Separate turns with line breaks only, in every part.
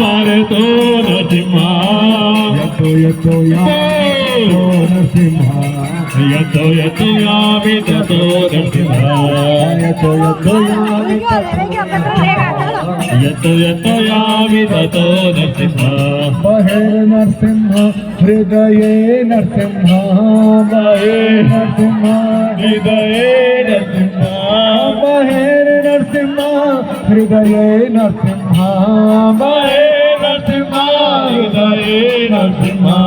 परतो नरसिंहा
येतो येतो यामितो नरसिंहा
येतो येतो यामी ततो नरसिंहा
येतो येतो यामितो
येतो येतो यामी ततो नरसिंहा
बाहेर नरसिंह हृदये नरसिंह बाहेर नरसिंह
हृदये नरसिंहा
बाहेर नरसिंह हृदये नरसिंह
बाहेर नरसिंहा हृदये नरसिंहा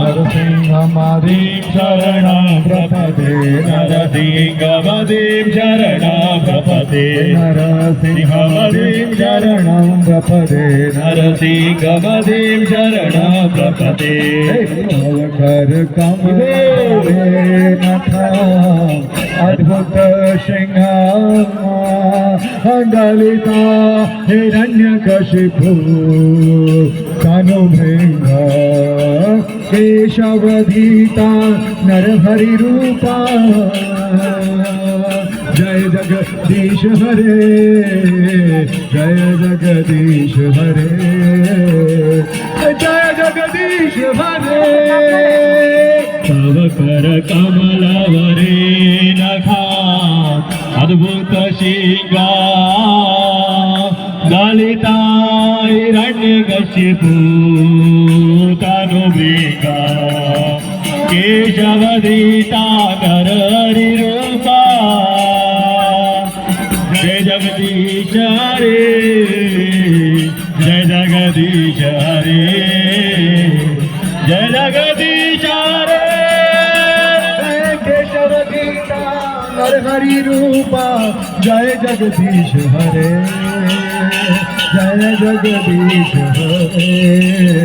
नरसिंहमदीं
शरणं प्रपदे नरसिंहमदीं शरणं प्रपदे
नरसिंहमदीं शरणं प्रपदे
नरसिंहमदीं शरणं प्रपदे
कर कमले नथा अद्भुत सिंह दलिता हिरण्यकशिपु तनुभृंग केशवधीता नरहरि रूपा जय जगदीश हरे जय जगदीश हरे जय जगदीश हरे
तव कर कमलवरे नखा अद्भुत शिंगा दलिता हिरण्यकशिपु तनुभृंगा केशवधीता नरहरि रूपा जय जगदीश हरे जय जगदीश हरे जय जगदीश हरे
केशवगीता नरहरि रूपा जय जगदीश हरे जय जगदीश हरे।